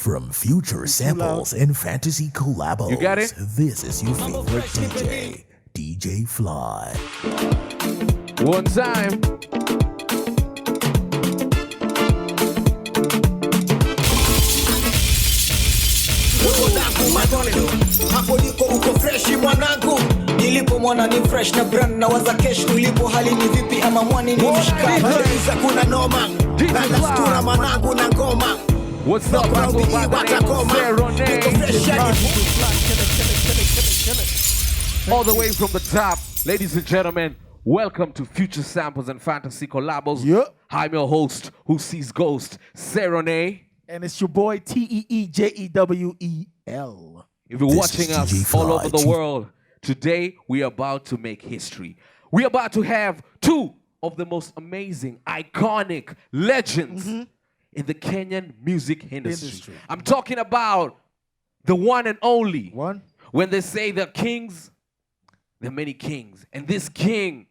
From future samples and fantasy collabos. You got it? This is your favorite DJ, DJ Fly. One time. Hapo liko uko fresh mwanangu. Nilipo mwana ni fresh na brand na waza cash. Nilipo hali ni vipi ama mwani ni mshika. Badaiza kuna noma. Nala stura mwanangu na ngoma. What's up, people? All the way from the top, ladies and gentlemen, welcome to Future Samples and Fantasy Collabos. Yep. I'm your host who sees ghosts, Serone. And it's your boy Teejewel. If you're watching us all over the world, today we are about to make history. We are about to have two of the most amazing, iconic legends in the Kenyan music industry. I'm talking about the one and only. One? When they say they're kings, there are many kings. And this king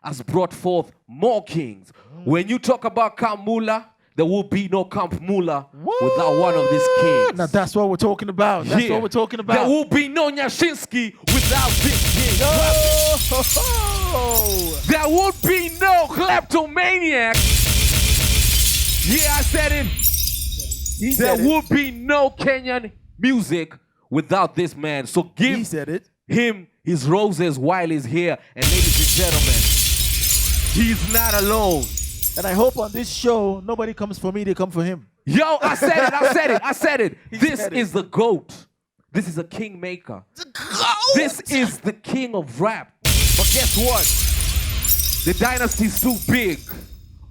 has brought forth more kings. When you talk about Kamula, there will be no Camp Mula without one of these kings. Now that's what we're talking about. That's what we're talking about. There will be no Nyashinsky without this king. There would be no kleptomaniac. Yeah, I said it. There would be no Kenyan music without this man. So give him his roses while he's here. And ladies and gentlemen, he's not alone. And I hope on this show, nobody comes for me, they come for him. Yo, I said it. This is the GOAT. This is a kingmaker. The GOAT! This is the king of rap. But guess what? The dynasty's too big.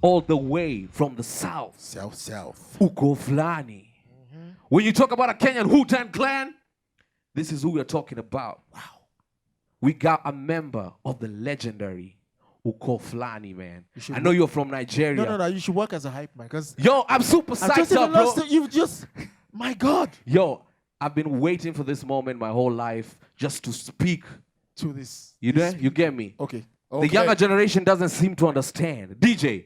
All the way from the south. South. Ukoo Flani. When you talk about a Kenyan Wu-Tang clan, this is who we're talking about. Wow. We got a member of the legendary Ukoo Flani, man. I know you're from Nigeria. No. You should work as a hype man. Yo, I'm super psyched up, bro. My God. Yo, I've been waiting for this moment my whole life just to speak to this. You know? You get me? Okay. The younger generation doesn't seem to understand. DJ,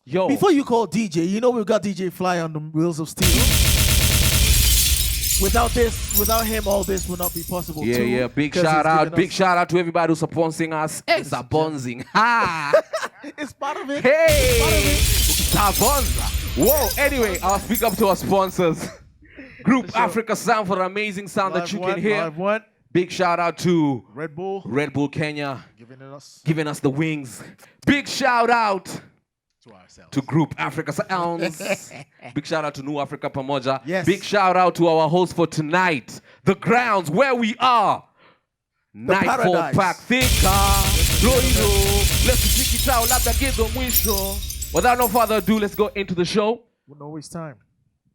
yo. Before you call DJ, you know we've got DJ Fly on the wheels of steel. Without him, all this would not be possible. Yeah. Big shout out to everybody who's sponsoring us. It's a bonzing. Ha! It's part of it. Hey! Whoa, anyway, I'll speak up to our sponsors. Group Africa Sound for the amazing sound that you can hear. Big shout out to Red Bull Kenya, giving us the wings. Big shout out to Group Africa Sounds. Big shout out to New Africa Pamoja. Yes. Big shout out to our host for tonight, the grounds where we are. Nightfall Pack Thika. Let's take it out. Without no further ado, let's go into the show. We'll not waste time.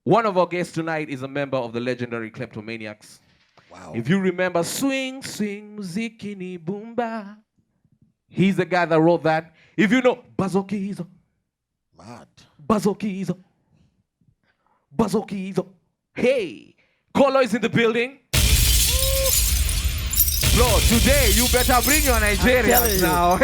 One of our guests tonight is a member of the legendary Kleptomaniacs. Wow. If you remember Swing, Zikini, Boomba, he's the guy that wrote that. If you know Bazokizo. Mad. Bazokizo. Hey, Collo is in the building. Bro, today you better bring your Nigerians now. I'm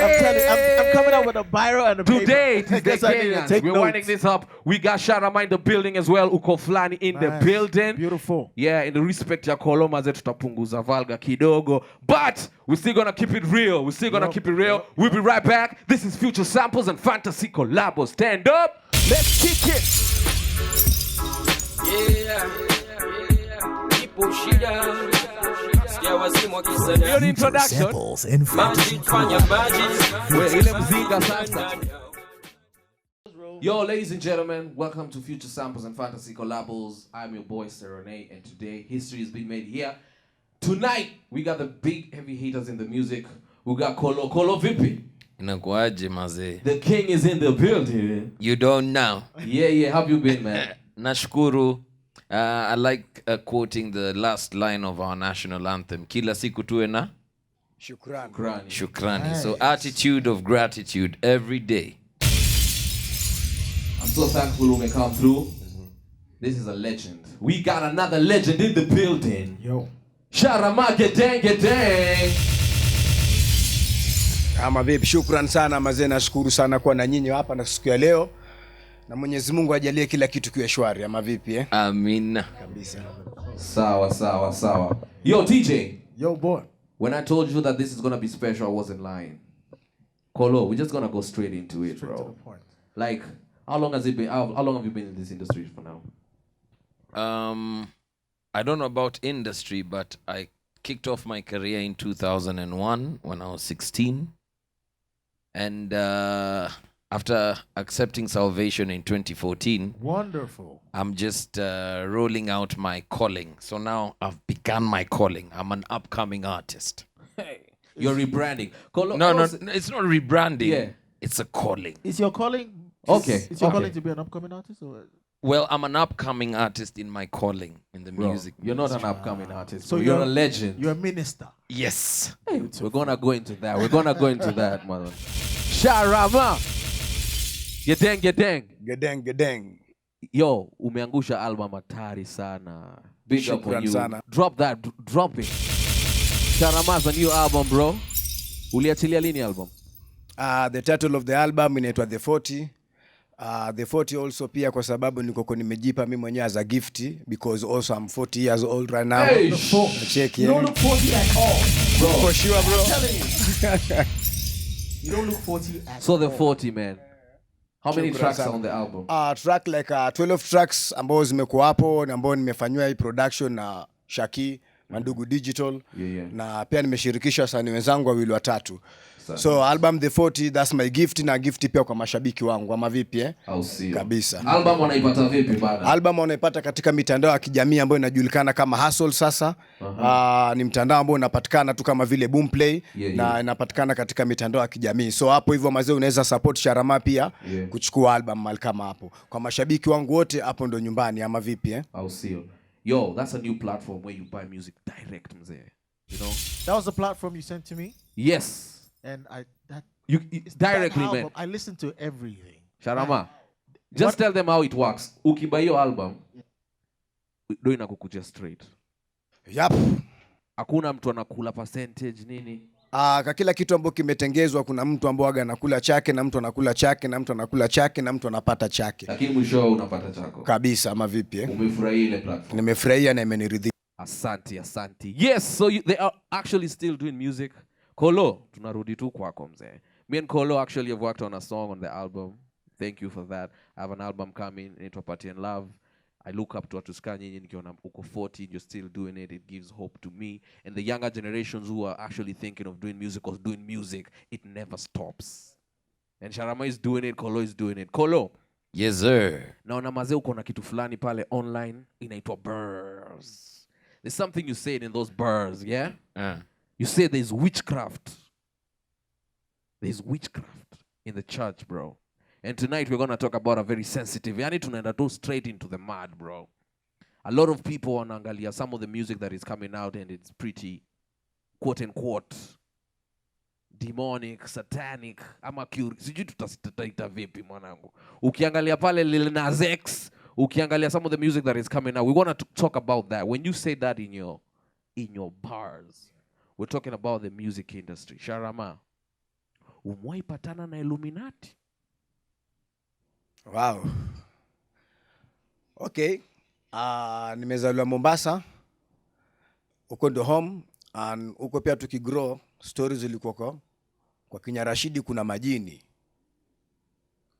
coming out with a biro and a paper. Today, it is the Kenyans. We're winding this up. We got Sharama in the building as well. Ukoo Flani in the building. Beautiful. Yeah, in the respect ya Collo maze tutapunguza valga kidogo. But we're still gonna keep it real. We'll be right back. This is Future Samples and Fantasy Collabos. Stand up. Let's kick it. Yeah. People shida. Your introduction. Samples and fantasy Yo, ladies and gentlemen, welcome to Future Samples and Fantasy Collabos. I'm your boy Serone, and today history is being made here. Tonight we got the big heavy hitters in the music. We got Collo vipi. Inakuaje mazee? The king is in the building. You don't know. Yeah. How have you been, man? Nashukuru. I like quoting the last line of our national anthem. Kila siku tuwe na Shukrani. Nice. So attitude of gratitude every day. I'm so thankful we may come through. This is a legend. We got another legend in the building. Yo. Sharama gedeng. Ama vipi, shukran sana mazee, nashukuru sana kuwa na nyinyi hapa na siku ya leo. Na Mwenyezi Mungu ajalie kila kitu kiwe shwari ama vipi eh? Amin. Kabisa. Sawa. Yo, TJ. Yo, boy. When I told you that this is gonna be special, I wasn't lying. Collo, we're just gonna go straight into it, Straight bro. to the point. Like, how long has it been? How long have you been in this industry for now? I don't know about industry, but I kicked off my career in 2001 when I was 16. And after accepting salvation in 2014, Wonderful. I'm just rolling out my calling. So now I've begun my calling. I'm an upcoming artist. Hey, you're rebranding. Collo, No, it's not rebranding. Yeah. It's a calling. Is your calling? Okay. Is your calling to be an upcoming artist? Or? Well, I'm an upcoming artist in my calling in the Bro, music. you're not an upcoming artist. So So you're a legend. You're a minister. Yes. Hey, we're gonna go into that. Mother. Sharama. Gedeng. Gedeng. Yo, umeangusha album hatari sana. Big up on Shukran you. sana. Drop that. Drop it. Sharama's a new album, bro. Uliachilia lini album? The title of the album inaitwa The 40. The 40 also pia kwa sababu niko nimejipa mimi mwenyewe as a gift because also I'm 40 years old right now. Hey, Cheque. You don't look 40 at all. Bro. For sure, bro. I'm telling you. You don't look 40 at So all. the 40, man. How many Shukran tracks sana. are on the album? Track like 12 tracks ambao zimekuwa hapo na ambao nimefanywa hii production na Cheque, Mandugu Digital. Yeah. Na pia nimeshirikisha wasanii wenzangu wawili watatu. So album The 40, that's my gift na gift pia kwa mashabiki wangu ama vipi eh? I'll see you. Kabisa. Album wanaipata vipi bana? Album unaipata katika mitandao ya kijamii ambayo inajulikana kama Hustle sasa. Ni mtandao ambao unapatikana tu kama vile Boomplay na inapatikana katika mitandao ya kijamii. So hapo hivyo mazee unaweza support Sharama pia kuchukua album mali kama hapo. Kwa mashabiki wangu wote hapo ndo nyumbani ama vipi eh? I'll see you. Yo, that's a new platform where you buy music direct, mzee. You know? That was the platform you sent to me. Yes. And You directly, that album, man. I listened to everything. Sharama, just tell them how it works. Ukibuy your album, do inakukuja straight. Yep. Hakuna mtu anakula percentage nini? Kwa kila kitu ambacho kimetengezwa kuna mtu ambao aga anakula chake na mtu anakula chake na mtu anakula chake na mtu anapata chake. Lakini mwisho unapata chako. Kabisa ama vipi eh? Umefurahia ile platform. Nimefurahia na imeniridhisha. Asante. Yes, so they are actually still doing music. Collo, tunarudi tu kwako mzee. Me and Collo actually have worked on a song on the album. Thank you for that. I have an album coming, inaitwa Party and Love. I look up to Atuska nyinyi nikiona uko 40, you're still doing it. It gives hope to me and the younger generations who are actually thinking of doing music or doing music. It never stops. And Sharama is doing it, Collo is doing it. Collo. Yes, sir. Naona mazee uko na kitu fulani pale online inaitwa bars. There's something you said in those bars, yeah? You say there's witchcraft. There's witchcraft in the church, bro. And tonight we're going to talk about a very sensitive. Yani tunaenda tu straight into the mud, bro. A lot of people wanaangalia some of the music that is coming out and it's pretty quote unquote demonic, satanic, ama sijui tutaita vipi mwanangu. Ukiangalia pale Lil Nas X, ukiangalia some of the music that is coming out. We want to talk about that. When you say that in your bars, we're talking about the music industry. Sharama, umewai patana na Illuminati? Wow. Okay. Nimezaliwa Mombasa. Uko ndo home. And uko pia tukigrow. Stories zilikuwa kwa Kenya Rashidi kuna majini.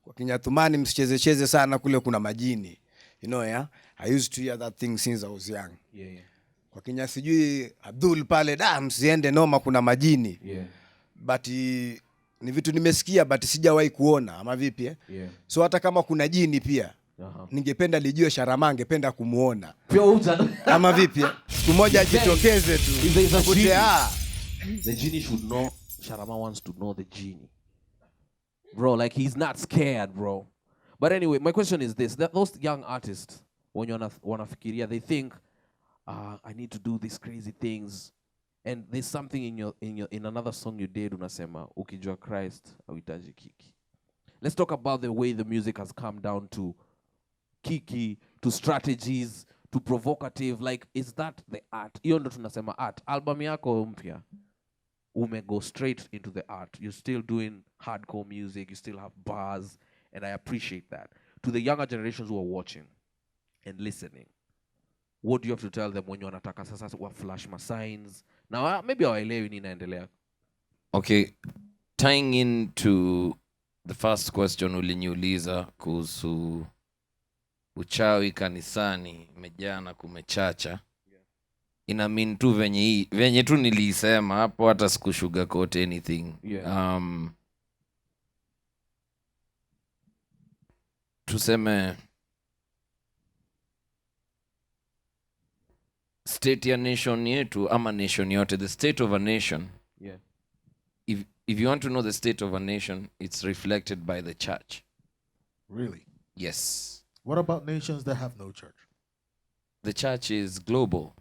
Kwa Kenya Thumani msicheze sana kule kuna majini. You know, yeah? I used to hear that thing since I was young. Yeah. Kwa Kenya sijui Abdul pale msiende noma kuna majini. Yeah. But ni vitu nimesikia but sijawahi kuona ama vipi eh? Yeah. So hata kama kuna jini pia ningependa lijue Sharama angependa kumuona. Ama vipi eh? Siku moja ajitokeze tu. The genie should know. Sharama wants to know the genie. Bro, like he's not scared, bro. But anyway, my question is this. Those young artists, when you wanafikiria, they think, I need to do these crazy things. And there's something in another song you did, unasema, ukijua Christ, hauhitaji Kiki. Let's talk about the way the music has come down to Kiki, to strategies, to provocative. Like, is that the art? Hiyo ndo tunasema art. Album yako mpya, go straight into the art. You're still doing hardcore music. You still have bars. And I appreciate that. to the younger generations who are watching and listening, what do you have to tell them when you wanataka sasa wa flash my signs? Now maybe hawaelewi nini inaendelea. Okay, tying into the first question uliniuliza kuhusu uchawi kanisani mejana kumechacha. Ina mean tu venye tu nilisema hapo, hata sugarcoat anything. Tuseme state ya nation yetu ama nation yote, the state of a nation. If you want to know the state of a nation, it's reflected by the church. Really? Yes. What about nations that have no church? The church is global.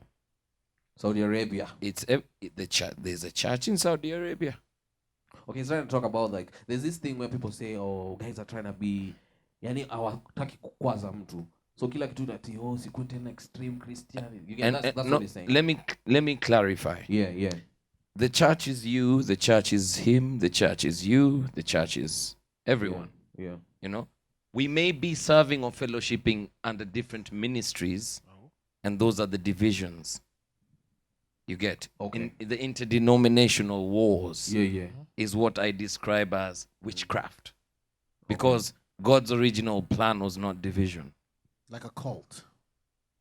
Saudi Arabia. There's a church in Saudi Arabia. Okay, it's trying to talk about, like, there's this thing where people say, oh, guys are trying to be, yani hawataki kukwaza mtu. So kila kitu nati, oh, si kwenda extreme Christianity. That's what they're saying. Let me clarify. Yeah. The church is you, the church is him, the church is you, the church is everyone. Yeah. You know? We may be serving or fellowshipping under different ministries, and those are the divisions. You get? Okay. In the interdenominational wars Yeah. is what I describe as witchcraft. Because God's original plan was not division. Like a cult.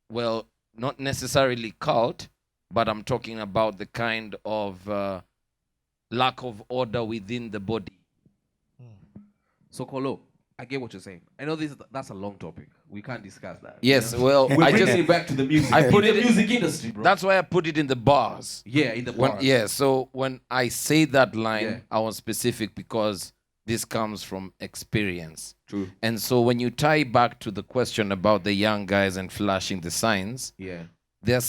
Well, not necessarily cult, but I'm talking about the kind of lack of order within the body. So Collo, I get what you're saying. I know that's a long topic. We can't discuss that. Yes, you know? well, we're I bringing just it back to the music. I put in it the music industry, bro. That's why I put it in the bars. Yeah, in the bars. So when I say that line, Yeah. I was specific because this comes from experience. True. And so when you tie back to the question about the young guys and flashing the signs, there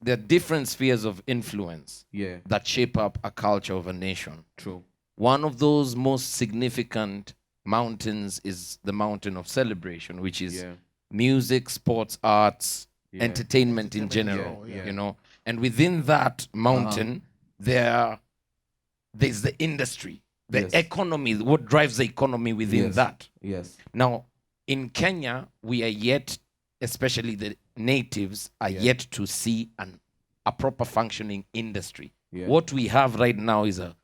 are different spheres of influence that shape up a culture of a nation. True. One of those most significant mountains is the mountain of celebration, which is music, sports, arts, entertainment in general. You know, and within that mountain, there's the industry, the economy, what drives the economy within that. Yes. Now, in Kenya, we are yet, especially the natives, are yet to see a proper functioning industry. What we have right now is a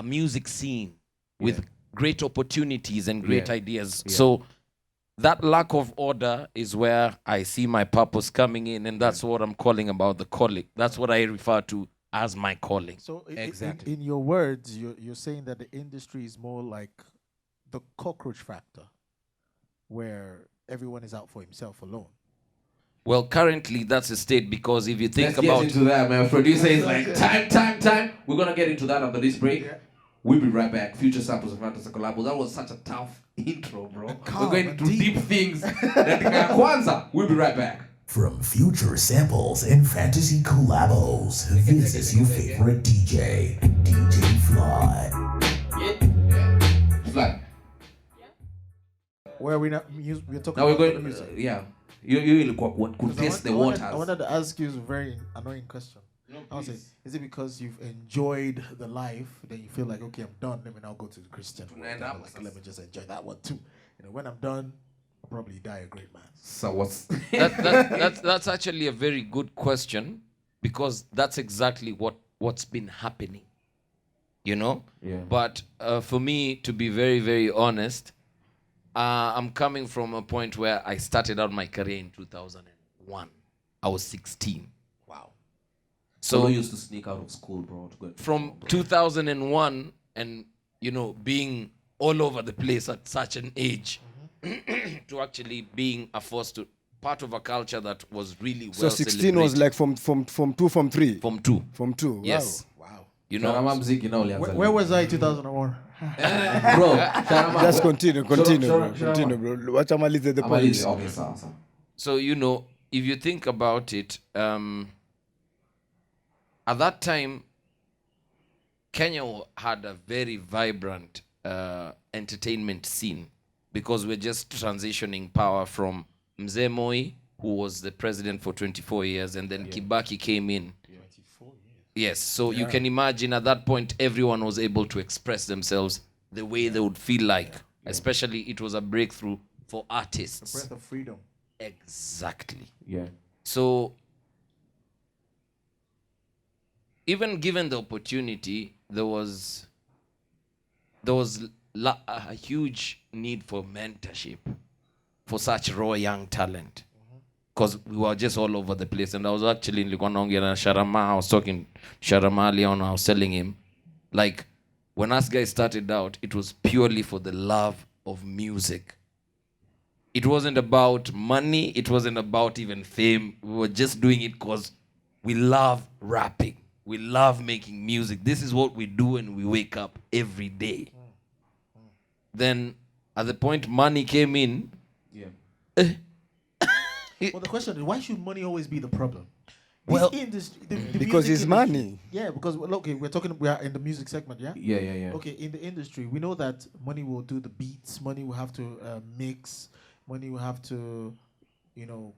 music scene with great opportunities and great ideas. So that lack of order is where I see my purpose coming in, and that's what I'm calling about the calling. That's what I refer to as my calling. So exactly. in your words, you're saying that the industry is more like the cockroach factor, where everyone is out for himself alone. Well, currently that's a state, because if you think Let's about get into that, man. Producer is like, time. We're going to get into that after this break. We'll be right back. Future samples of Fantasy Collabo. That was such a tough intro, bro. We're going into deep things. Kwanzaa. We'll be right back. From future samples and fantasy collabos, this is your favorite DJ, DJ Fly. Fly. Where we're talking Now we're about going. the music. You could test the waters. I wanted to ask you a very annoying question. I was saying, is it because you've enjoyed the life that you feel like, okay, I'm done, let me now go to the Christian world, let me just enjoy that one too. You know, when I'm done, I'll probably die a great man. So what's that's actually a very good question, because that's exactly what's been happening, you know. But for me, to be very, very honest, I'm coming from a point where I started out my career in 2001. I was 16. Wow. So I used to sneak out of school, bro. From 2001, and you know, being all over the place at such an age, to actually being a force to part of a culture that was really well. So 16 was like from 2, from 3. From 2. From 2. Yes. Wow. You know. Where was I 2001? Bro, Just continue, bro. Watch amalize the point. Okay, sir. So you know, if you think about it, at that time, Kenya had a very vibrant entertainment scene, because we're just transitioning power from Mzee Moi, who was the president for 24 years, and then Kibaki came in. 24 years. Yes, so you can imagine at that point, everyone was able to express themselves the way they would feel like. Especially, it was a breakthrough for The artists. breath of freedom. Exactly. Yeah. So, even given the opportunity, there was a huge need for mentorship for such raw young talent. Because we were just all over the place. And I was actually in Sharama. I was talking Sharama Leon. I was telling him, like, when us guys started out, it was purely for the love of music. It wasn't about money. It wasn't about even fame. We were just doing it because we love rapping. We love making music. This is what we do, and we wake up every day. Then, at the point money came in, Yeah. Well, the question is, why should money always be the problem? Well, The because music it's industry- money. Yeah, because okay, we are in the music segment, yeah. Yeah. Okay, in the industry, we know that money will do the beats, money will have to mix, money will have to,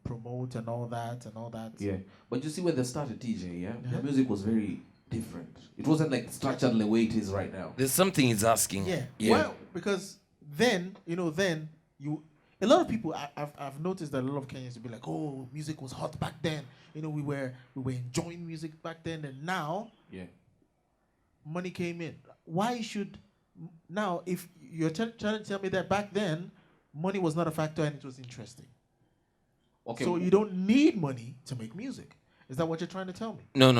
promote and all that. Yeah. But you see, when they started DJ, the music was very different. It wasn't like structured the way it is right now. there's something he's asking. Yeah. Well, because then a lot of people I've noticed that a lot of Kenyans will be like, oh, music was hot back then. We were enjoying music back then, and now money came in. Why should now, if you're trying to tell me that back then money was not a factor and it was interesting? Okay. So you don't need money to make music. Is that what you're trying to tell me? No.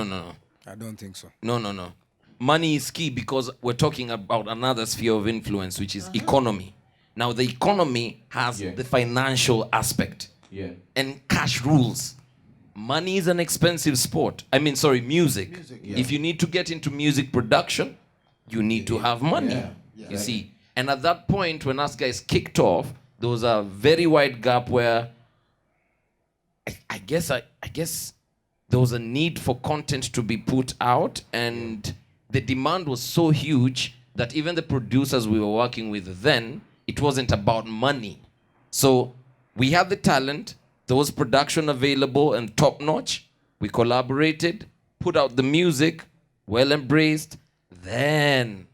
I don't think so. No. Money is key because we're talking about another sphere of influence, which is economy. Now, the economy has the financial aspect. Yeah. And cash rules. Money is an expensive sport. Music. If you need to get into music production, you need to have money. You see. And at that point, when us guys kicked off, there was a very wide gap where I guess there was a need for content to be put out, and the demand was so huge that even the producers we were working with then, it wasn't about money. So we had the talent, there was production available and top notch. We collaborated, put out the music, well embraced. Then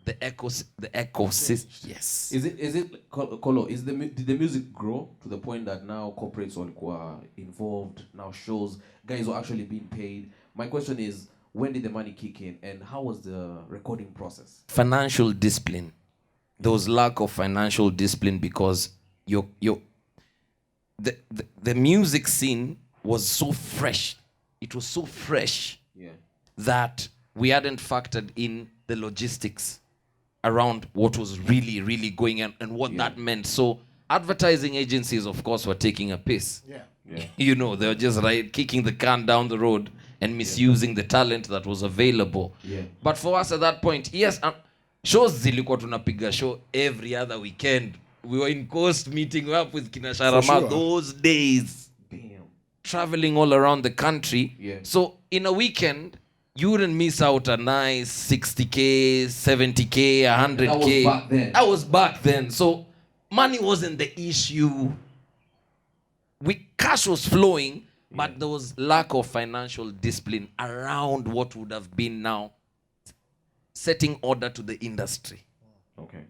the ecosystem. Yes. Is it Collo? Did the music grow to the point that now corporates were involved, now shows, guys were actually being paid? My question is, when did the money kick in, and how was the recording process? Financial discipline. There was lack of financial discipline because the music scene was so fresh. It was so fresh that we hadn't factored in the logistics around what was really, really going on and what that meant. So advertising agencies, of course, were taking a piss. They were just kicking the can down the road and misusing the talent that was available. But for us at that point, shows zilikuwa tunapiga show every other weekend. We were in Coast meeting up with Kina Sharama those days. Damn. Traveling all around the country. So in a weekend, you wouldn't miss out a nice 60K, 70K, 100K. That was back then. So money wasn't the issue. Cash was flowing, but there was lack of financial discipline around what would have been now setting order to the industry. Okay.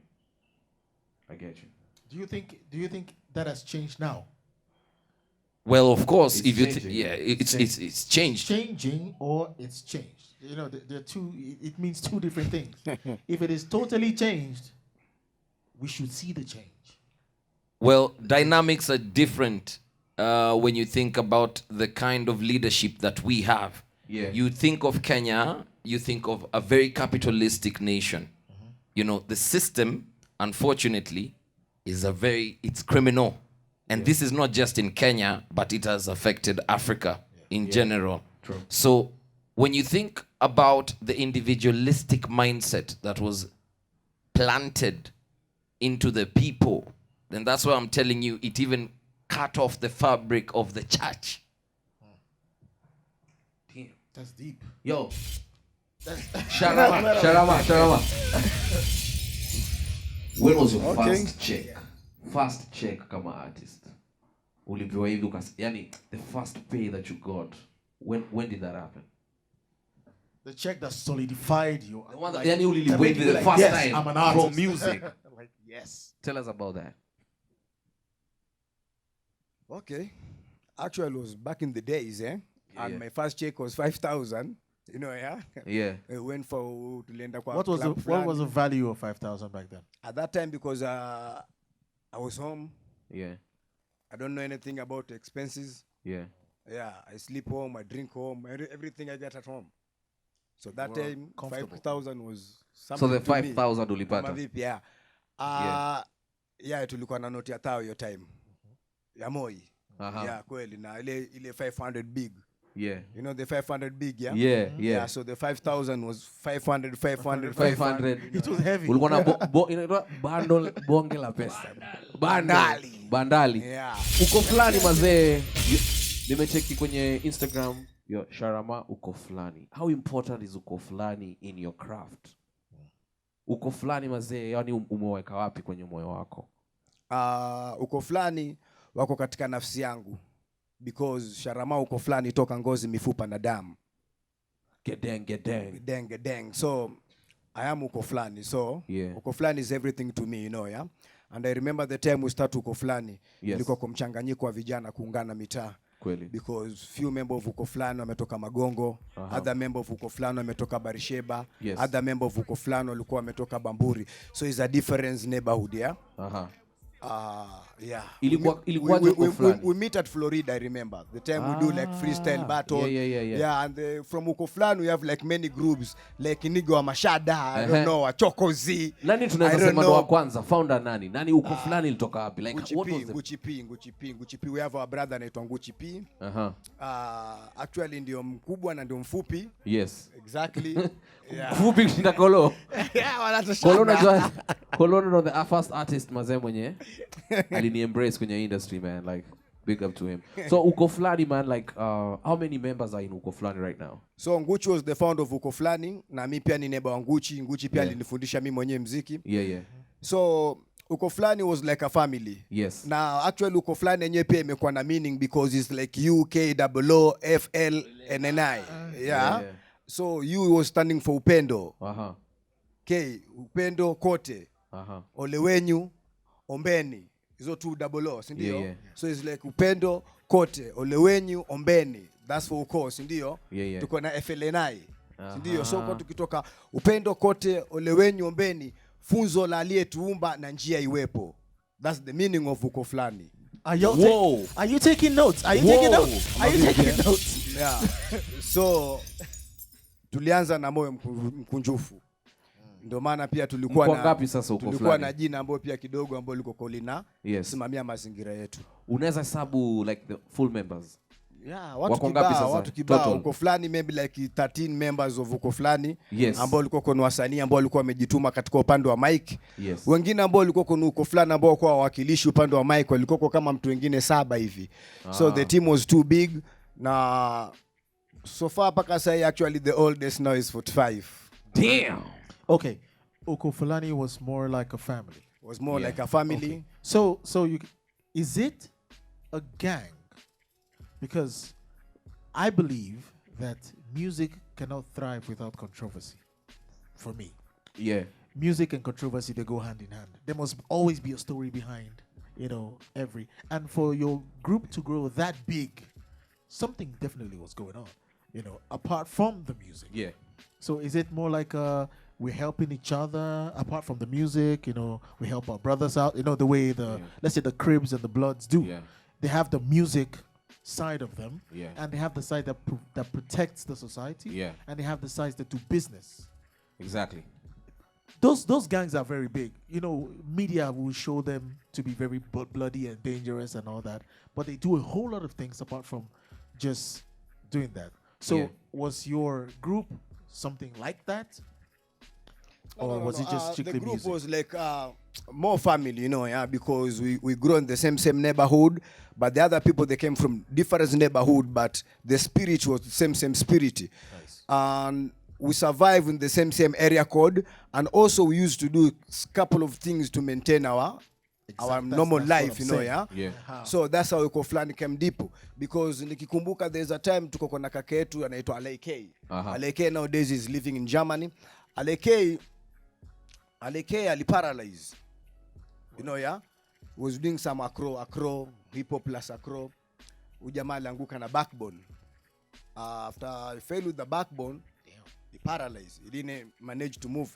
I get you. Do you think that has changed now? Well, of course, It's if you changing. it's changed. Changing or it's changed. They're two. It means two different things. If it is totally changed, we should see the change. Well, dynamics are different when you think about the kind of leadership that we have. You think of Kenya, you think of a very capitalistic nation. The system, unfortunately, is it's criminal. And this is not just in Kenya, but it has affected Africa in general. True. So when you think about the individualistic mindset that was planted into the people, then that's why I'm telling you, it even cut off the fabric of the church. Damn. That's deep. Yo. Sharama. When was your first check? First check kama artist. Ulipewa hivi the first pay that you got. When did that happen? The check that solidified you. The one that the first yes, time I'm an artist. from music. Yes. Tell us about that. Okay. Actually, it was back in the days, Yeah. And my first check was 5,000. You know, yeah. Yeah. I went for to lend What was the value of 5,000 back then? at that time because I was home. Yeah. I don't know anything about expenses. Yeah. Yeah, I sleep home, I drink home, everything I get at home. So that Were time, comfortable. 5,000 was So something the to me. 5,000 Kama ulipata. vipi, yeah. Yeah, tulikuwa na noti ya thao hiyo time. Ya Moi. Aha. Yeah, kweli na ile 500 big. Yeah. You know the 500 big, yeah? Yeah. Yeah, so the 5,000 was 500. 500. It was heavy. Ulikuwa na inaitwa bundle bonge la pesa. Bandali. Yeah. Ukoo Flani mazee. Nimecheki kwenye Instagram yo Sharama Ukoo Flani. How important is Ukoo Flani in your craft? Ukoo Flani mazee, yani umeweka wapi kwenye moyo wako? Ukoo Flani wako katika nafsi yangu because Sharama Ukoo Flani toka ngozi, mifupa na damu. Gedeng. So I am Ukoo Flani. So yeah. Ukoo Flani is everything to me, you know, yeah. And I remember the time we start Ukoo Flani, ilikuwa kwa mchanganyiko wa vijana kuungana mitaa. Kweli. Because few members of Ukoo Flani wametoka Magongo, other member of Ukoo Flani wametoka Barisheba, other member of Ukoo Flani walikuwa wametoka Bamburi. So it's a different neighborhood, yeah. Yeah. We meet at Florida, I remember. The time we do like freestyle battle. Yeah, and from Ukoo Flani we have like many groups like Inigo Mashada, I don't know, Chokozi. Nani tunaweza sema ndo wa kwanza? Founder nani? Nani Ukoo Flani ilitoka wapi? Like Nguchi P. We have our brother anaitwa Nguchi P. Actually ndio mkubwa na ndio mfupi. Yes. Exactly. Yeah. Mfupi kushinda Collo. Yeah, wanatoshana. Collo unajua Collo ndo the first artist mazee mwenye alini embrace kwenye industry, man, like big up to him. So Ukoo Flani, man, like how many members are in Ukoo Flani right now? So Nguchi was the founder of Ukoo Flani na mimi pia ni neighbor wa Nguchi. Nguchi pia alinifundisha mimi mwenyewe muziki. Yeah. So Ukoo Flani was like a family. Yes. Now actually Ukoo Flani yenyewe pia imekuwa na meaning because it's like U.K.O.O, F.L.A.N.I. Yeah. So U was standing for upendo. K, upendo kote. Ole wenyu, ombeni. Hizo two double O, si ndio? So it's like upendo kote, ole wenyu, ombeni. That's for Ukoo, si ndio? Tuko na F.L.A.N.I. Si ndio? So kwa tukitoka upendo kote, ole wenyu, ombeni, funzo la aliyetuumba na njia iwepo. That's the meaning of Ukoo Flani. Are you taking notes? Are you taking notes? Yeah. So tulianza na moyo mkunjufu. Ndio maana pia tulikuwa na jina ambayo pia kidogo ambayo liko kolina simamia mazingira yetu. Unaweza hesabu like the full members? Yeah, watu kibao. Ukoo Flani maybe like 13 members of Ukoo Flani ambao walikuwa kuna wasanii ambao walikuwa wamejituma katika upande wa mic. Wengine ambao walikuwa kuna Ukoo Flani ambao kwa wawakilishi upande wa mic walikuwa kama mtu wengine 7 hivi. So the team was too big na so far paka say actually the oldest now is 45. Damn. Okay. Ukoo Fulani was more like a family. Was more like a family. Okay. So is it a gang? Because I believe that music cannot thrive without controversy. For me. Yeah. Music and controversy, they go hand in hand. There must always be a story behind, and for your group to grow that big, something definitely was going on, apart from the music. Yeah. So is it more like we're helping each other apart from the music, we help our brothers out, the way let's say the Cribs and the Bloods do. Yeah. They have the music side of them, yeah, and they have the side that protects the society, yeah, and they have the sides that do business. Exactly. Those gangs are very big. Media will show them to be very bloody and dangerous and all that, but they do a whole lot of things apart from just doing that. So was your group something like that? Or was it just strictly music? The group music? was like more family, because we grew in the same neighborhood, but the other people, they came from different neighborhood, but the spirit was the same spirit. Nice. And we survive in the same area code, and also we used to do a couple of things to maintain our normal life, Yeah. So that's how Ukoo Flani came deep, because nikikumbuka there's a time tuko na kaka yetu anaitwa Alai. Alai nowadays is living in Germany. Alai aliparalyze, was doing some acro, hip hop plus acro. Ujamaa alianguka na backbone. After he fell with the backbone, he paralyzed. He didn't manage to move.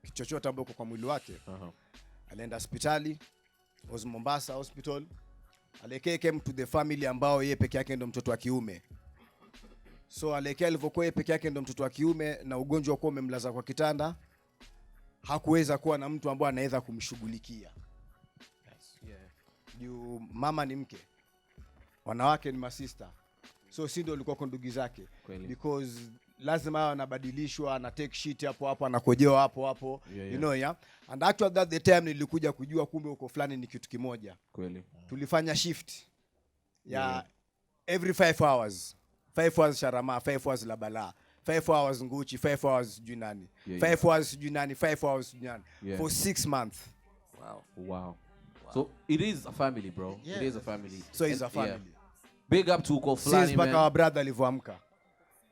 Kichochote ambako kwa mwili wake. Alienda hospitali, was Mombasa hospital. Aleke came to the family ambao yeye peke yake ndo mtoto wa kiume. So Aleke alivyokuwa yeye peke yake ndo mtoto wa kiume na ugonjwa uko umemlaza kwa kitanda, hakuweza kuwa na mtu ambaye anaweza kumshughulikia. Juu mama ni mke, wanawake ni masista, so si ndio alikuwa ndugu zake, because lazima anabadilishwa, ana take shit hapo anakojewa hapo, you know, yeah. And actually that the time nilikuja kujua kumbe Ukoo Flani ni kitu kimoja. Kweli. Tulifanya shift ya every 5 hours. 5 hours Sharama, 5 hours Labala, 5 hours Nguchi, 5 hours Junani, 5 hours Junani, 5 hours Junani, for 6 months. Wow. So it is a family, bro. It is a family. So it's a family. Big up to Ukoo Flani, since back our brother alivyoamka.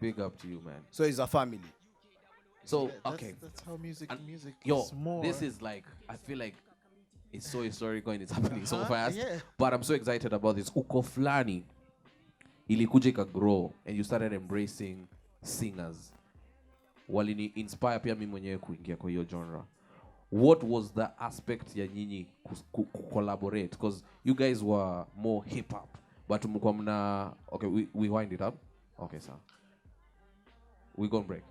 Big up to you, man. So it's a family. So okay, that's how music yo, is more. this is like, I feel like it's so historical and it's happening so fast. Yeah. But I'm so excited about this. Ukoo Flani ilikuja ikagrow and you started embracing singers. Walini inspire pia mimi mwenyewe kuingia kwa hiyo genre. What was the aspect ya nyinyi collaborate? Because you guys were more hip hop, but mko mna, okay, we wind it up. Okay, sir. We gonna break.